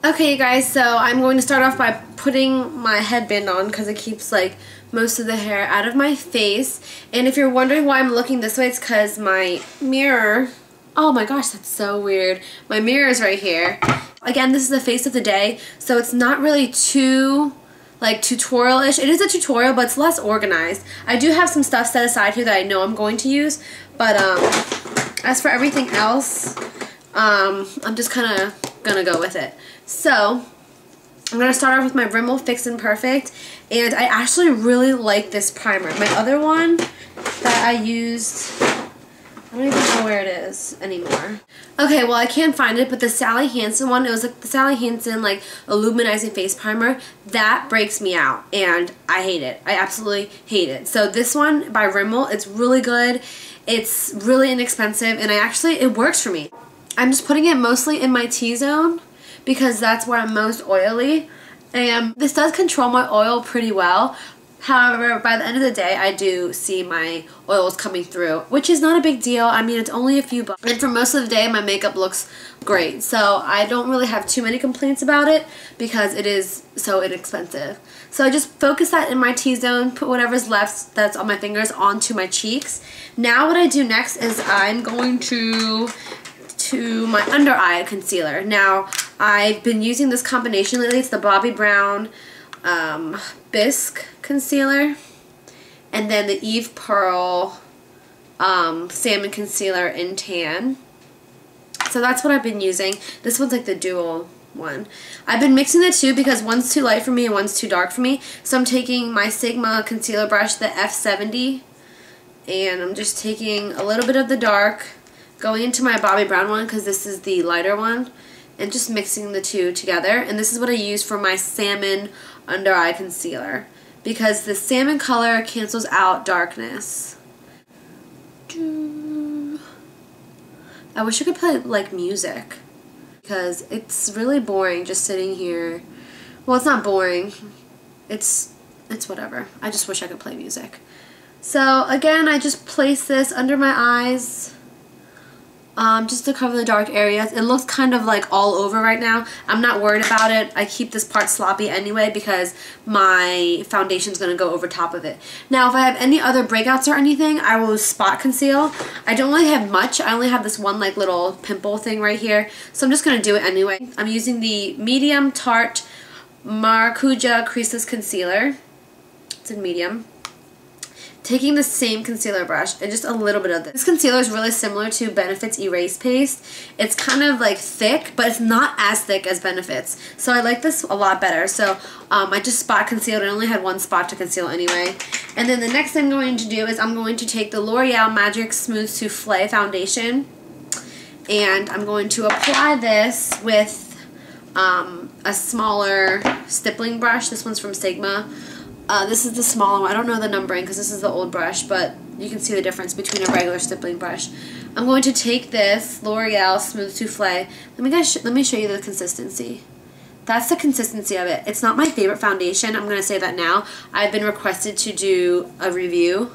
Okay, you guys, so I'm going to start off by putting my headband on because it keeps like most of the hair out of my face. And if you're wondering why I'm looking this way, it's because my mirror, oh my gosh, that's so weird. My mirror is right here. Again, this is the face of the day, so it's not really too like tutorial-ish. It is a tutorial, but it's less organized. I do have some stuff set aside here that I know I'm going to use, but as for everything else, I'm just kind of gonna go with it. So I'm gonna start off with my Rimmel Fix and Perfect, and I actually really like this primer. My other one that I used, I don't even know where it is anymore. Okay, well I can't find it, but the Sally Hansen one, it was like the Sally Hansen like Illuminizing Face Primer, that breaks me out, and I hate it. I absolutely hate it. So this one by Rimmel, it's really good. It's really inexpensive, and it works for me. I'm just putting it mostly in my T-zone because that's where I'm most oily, and this does control my oil pretty well. However, by the end of the day, I do see my oils coming through, which is not a big deal. I mean, it's only a few bucks, and for most of the day, my makeup looks great. So I don't really have too many complaints about it because it is so inexpensive. So I just focus that in my T-zone, put whatever's left that's on my fingers onto my cheeks. Now what I do next is I'm going to my under eye concealer. Now I've been using this combination lately. It's the Bobbi Brown Bisque concealer and then the Eve Pearl Salmon concealer in tan. So that's what I've been using. This one's like the dual one. I've been mixing the two because one's too light for me and one's too dark for me. So I'm taking my Sigma concealer brush, the F70, and I'm just taking a little bit of the dark, going into my Bobbi Brown one because this is the lighter one, and just mixing the two together. And this is what I use for my salmon under eye concealer because the salmon color cancels out darkness. I wish I could play like music because it's really boring just sitting here. Well, it's not boring. It's whatever. I just wish I could play music. So again, I just place this under my eyes just to cover the dark areas. It looks kind of like all over right now. I'm not worried about it. I keep this part sloppy anyway because my foundation's going to go over top of it. Now if I have any other breakouts or anything, I will spot conceal. I don't really have much. I only have this one like little pimple thing right here, so I'm just going to do it anyway. I'm using the medium Tarte Maracuja Creaseless Concealer. It's in medium. Taking the same concealer brush and just a little bit of this. This concealer is really similar to Benefit's Erase Paste. It's kind of like thick, but it's not as thick as Benefit's. So I like this a lot better. So I just spot concealed. I only had one spot to conceal anyway. And then the next thing I'm going to do is I'm going to take the L'Oreal Magic Smooth Souffle Foundation. And I'm going to apply this with a smaller stippling brush. This one's from Sigma. This is the smaller one. I don't know the numbering because this is the old brush, but you can see the difference between a regular stippling brush. I'm going to take this L'Oreal Smooth Souffle. Let me show you the consistency. That's the consistency of it. It's not my favorite foundation. I'm going to say that now. I've been requested to do a review.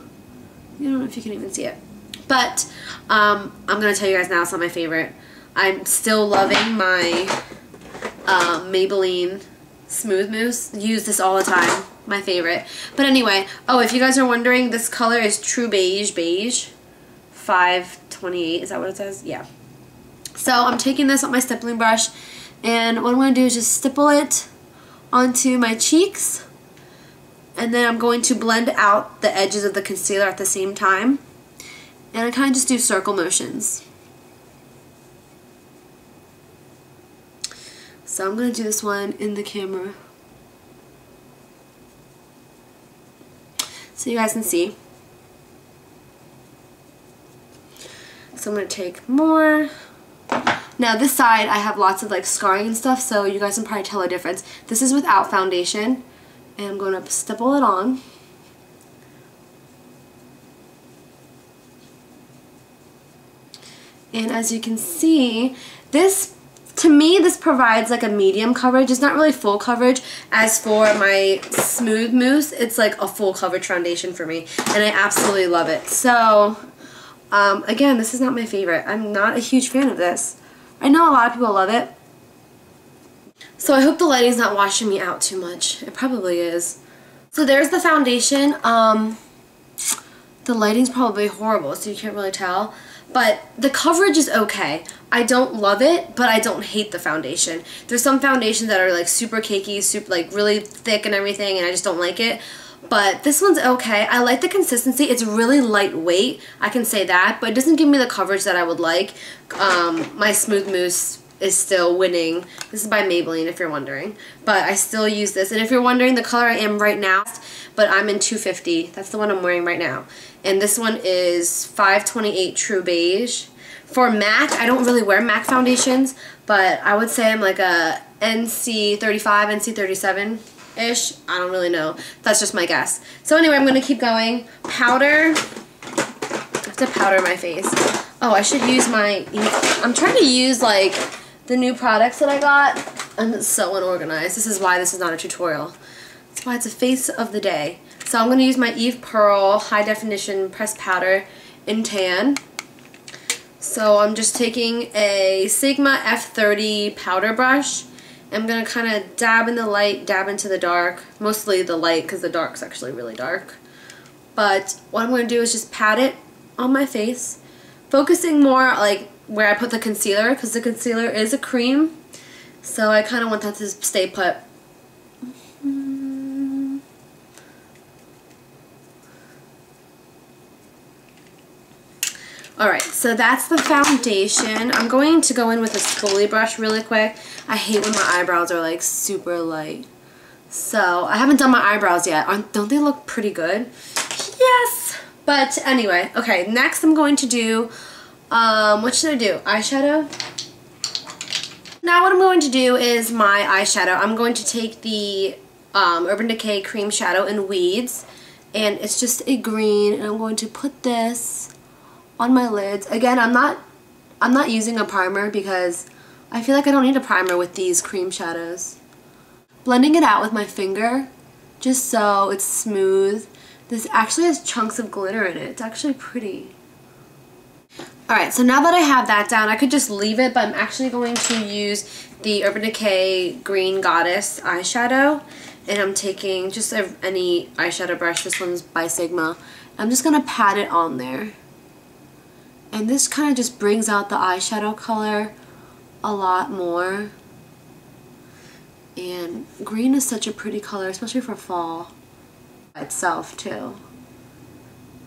I don't know if you can even see it. But I'm going to tell you guys now it's not my favorite. I'm still loving my Maybelline Smooth Mousse. Use this all the time. My favorite. But anyway, oh, if you guys are wondering, this color is True Beige. 528, is that what it says? Yeah. So I'm taking this on my stippling brush, and what I'm going to do is just stipple it onto my cheeks, and then I'm going to blend out the edges of the concealer at the same time, and I kind of just do circle motions. So I'm going to do this one in the camera so you guys can see. So I'm going to take more. Now this side I have lots of like scarring and stuff, so you guys can probably tell a difference. This is without foundation, and I'm going to stipple it on. And as you can see, this, to me, this provides like a medium coverage. It's not really full coverage. As for my Smooth Mousse, it's like a full coverage foundation for me, and I absolutely love it. So again, this is not my favorite. I'm not a huge fan of this. I know a lot of people love it. So I hope the lighting's not washing me out too much. It probably is. So there's the foundation. The lighting's probably horrible, so you can't really tell. But the coverage is okay. I don't love it, but I don't hate the foundation. There's some foundations that are like super cakey, super like really thick and everything, and I just don't like it. But this one's okay. I like the consistency. It's really lightweight, I can say that, but it doesn't give me the coverage that I would like. My Smooth Mousse is still winning. This is by Maybelline if you're wondering. But I still use this. And if you're wondering, the color I am right now, but I'm in 250. That's the one I'm wearing right now. And this one is 528 True Beige. For MAC, I don't really wear MAC foundations, but I would say I'm like a NC35, NC37-ish. I don't really know. That's just my guess. So anyway, I'm going to keep going. Powder. I have to powder my face. Oh, I should use my... I'm trying to use like the new products that I got. I'm so unorganized. This is why this is not a tutorial. That's why it's a face of the day. So I'm going to use my Eve Pearl High Definition Pressed Powder in Tan. So I'm just taking a Sigma F30 powder brush. I'm going to kind of dab in the light, dab into the dark. Mostly the light because the dark's actually really dark. But what I'm going to do is just pat it on my face. Focusing more like where I put the concealer because the concealer is a cream. So I kind of want that to stay put. Alright, so that's the foundation. I'm going to go in with a spoolie brush really quick. I hate when my eyebrows are like super light. So, I haven't done my eyebrows yet. Don't they look pretty good? Yes! But anyway, okay, next I'm going to do, what should I do? Eyeshadow? Now what I'm going to do is my eyeshadow. I'm going to take the Urban Decay Cream Shadow in Weeds. And it's just a green, and I'm going to put this on my lids. Again, I'm not using a primer because I feel like I don't need a primer with these cream shadows. Blending it out with my finger just so it's smooth. This actually has chunks of glitter in it. It's actually pretty. Alright, so now that I have that down, I could just leave it, but I'm actually going to use the Urban Decay Green Goddess eyeshadow. And I'm taking just any eyeshadow brush. This one's by Sigma. I'm just going to pat it on there. And this kind of just brings out the eyeshadow color a lot more. And green is such a pretty color, especially for fall by itself too.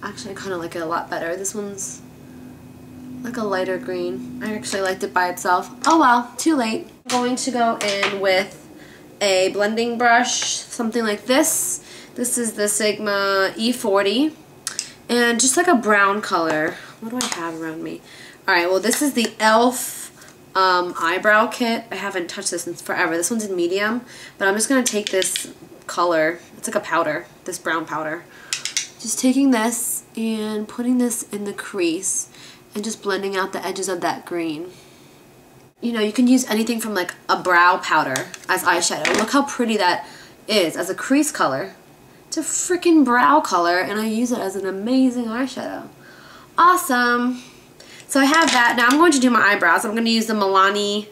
Actually, I kind of like it a lot better. This one's like a lighter green. I actually liked it by itself. Oh well, too late. I'm going to go in with a blending brush, something like this. This is the Sigma E40. And just like a brown color. What do I have around me? Alright, well this is the e.l.f. eyebrow kit. I haven't touched this in forever. This one's in medium. But I'm just going to take this color. It's like a powder. This brown powder. Just taking this and putting this in the crease. And just blending out the edges of that green. You know, you can use anything from like a brow powder as eyeshadow. Look how pretty that is as a crease color. It's a freaking brow color, and I use it as an amazing eyeshadow. Awesome. So I have that. Now I'm going to do my eyebrows. I'm going to use the Milani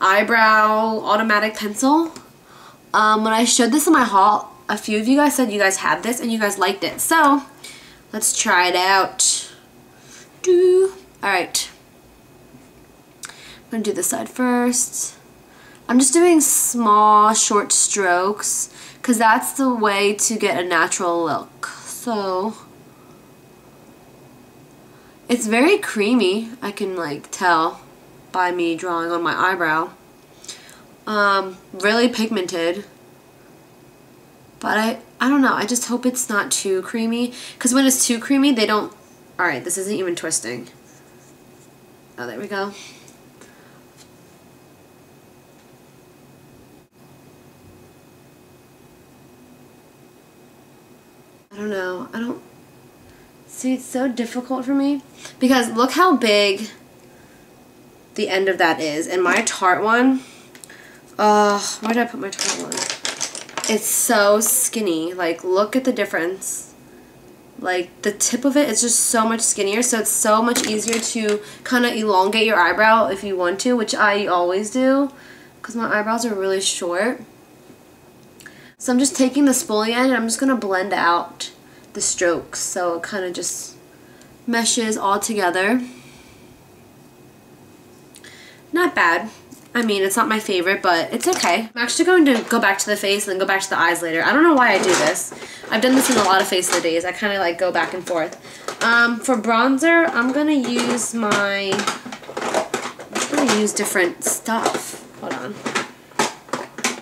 Eyebrow Automatic Pencil. When I showed this in my haul, a few of you guys said you guys had this and you guys liked it. So let's try it out. Alright. I'm going to do this side first. I'm just doing small, short strokes because that's the way to get a natural look. So it's very creamy, I can like tell by me drawing on my eyebrow. Really pigmented. But I don't know, I just hope it's not too creamy because when it's too creamy they don't... Alright, this isn't even twisting. Oh, there we go. I don't know. I don't... See, it's so difficult for me. Because look how big the end of that is. And my Tarte one... where did I put my Tarte one? It's so skinny. Like, look at the difference. Like, the tip of it is just so much skinnier. So it's so much easier to kind of elongate your eyebrow if you want to. Which I always do. because my eyebrows are really short. So I'm just taking the spoolie end and I'm just going to blend out the strokes so it kind of just meshes all together. Not bad. I mean, it's not my favorite, but it's okay. I'm actually going to go back to the face and then go back to the eyes later. I don't know why I do this. I've done this in a lot of face of the days. I kind of like go back and forth. For bronzer, I'm going to use different stuff. Hold on.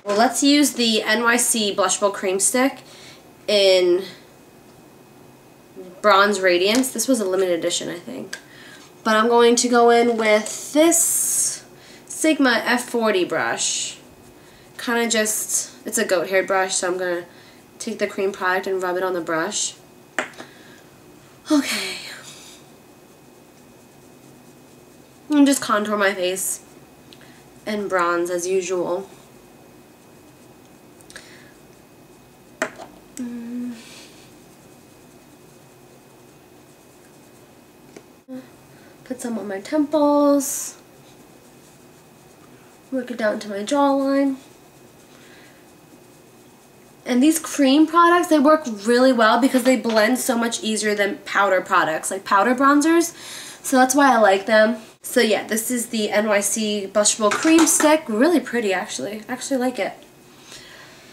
Well, let's use the NYC Blushable Cream Stick in Bronze Radiance. This was a limited edition, I think. But I'm going to go in with this Sigma F40 brush. Kind of just, it's a goat haired brush, so I'm going to take the cream product and rub it on the brush. Okay. And just contour my face and bronze as usual. Put some on my temples. Work it down to my jawline. And these cream products, they work really well because they blend so much easier than powder products, like powder bronzers. So that's why I like them. So yeah, this is the NYC Blushable Cream Stick. Really pretty, actually. I actually like it.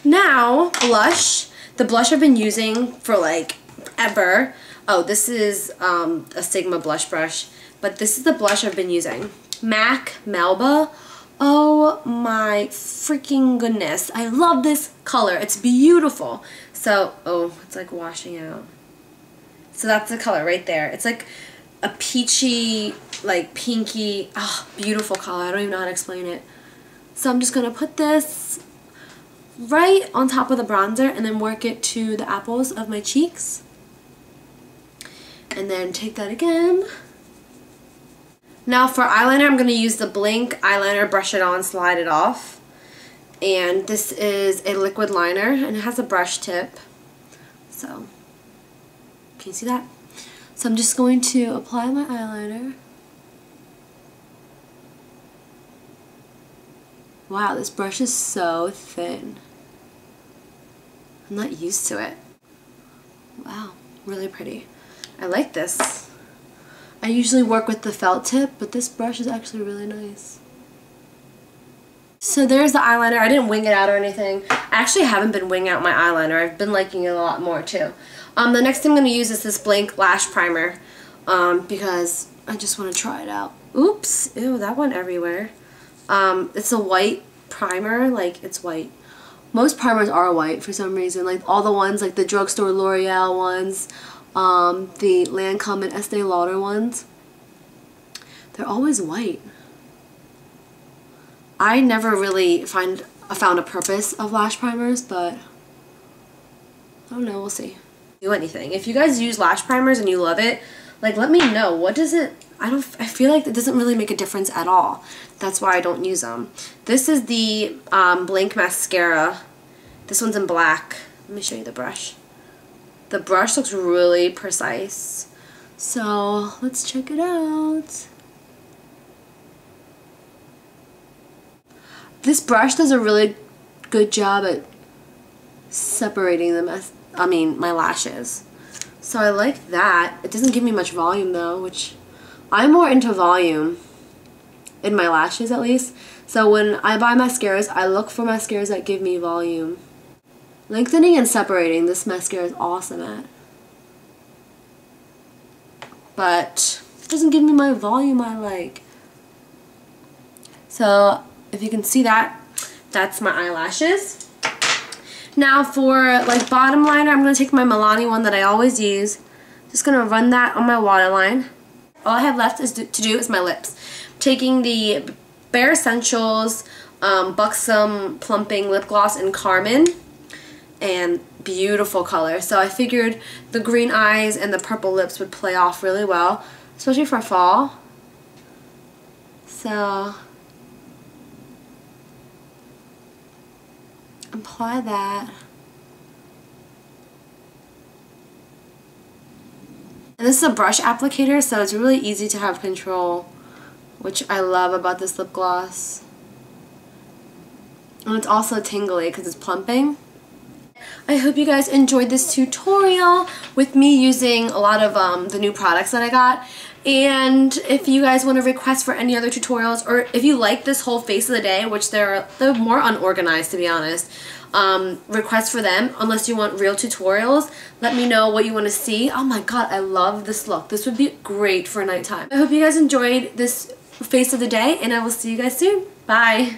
Now, blush. The blush I've been using for like ever. Oh, this is a Sigma blush brush. But this is the blush I've been using. MAC Melba. Oh my freaking goodness. I love this color. It's beautiful. So, oh, it's like washing out. So that's the color right there. It's like a peachy, like pinky, oh, beautiful color. I don't even know how to explain it. So I'm just going to put this right on top of the bronzer and then work it to the apples of my cheeks. And then take that again. Now for eyeliner, I'm going to use the Blinc eyeliner, brush it on, slide it off. And this is a liquid liner, and it has a brush tip. So, can you see that? So I'm just going to apply my eyeliner. Wow, this brush is so thin. I'm not used to it. Wow, really pretty. I like this. I usually work with the felt tip, but this brush is actually really nice. So there's the eyeliner. I didn't wing it out or anything. I actually haven't been winging out my eyeliner. I've been liking it a lot more too. The next thing I'm going to use is this Blinc Lash Primer because I just want to try it out. Oops. Ew, that went everywhere. It's a white primer. Like, it's white. Most primers are white for some reason. Like, all the ones, like the drugstore L'Oreal ones, the Lancome and Estee Lauder ones, they're always white. I never really found a purpose of lash primers, but I don't know, we'll see. Do anything. If you guys use lash primers and you love it, like, let me know. What does it, I feel like it doesn't really make a difference at all. That's why I don't use them. This is the Blinc mascara. This one's in black. Let me show you the brush. The brush looks really precise. So let's check it out. This brush does a really good job at separating my lashes. So I like that. It doesn't give me much volume though, which I'm more into volume in my lashes at least. So when I buy mascaras, I look for mascaras that give me volume. Lengthening and separating, this mascara is awesome at. But it doesn't give me my volume I like. So if you can see that, that's my eyelashes. Now for like bottom liner, I'm going to take my Milani one that I always use. Just going to run that on my waterline. All I have left is to do is my lips. I'm taking the Bare Escentuals Buxom Plumping Lip Gloss in Carmen. And beautiful color. So I figured the green eyes and the purple lips would play off really well, especially for fall. So apply that. And this is a brush applicator, so it's really easy to have control, which I love about this lip gloss. And it's also tingly because it's plumping. I hope you guys enjoyed this tutorial with me using a lot of the new products that I got. And if you guys want to request for any other tutorials, or if you like this whole face of the day, which they're more unorganized to be honest, request for them. Unless you want real tutorials, let me know what you want to see. Oh my god, I love this look. This would be great for nighttime. I hope you guys enjoyed this face of the day, and I will see you guys soon. Bye!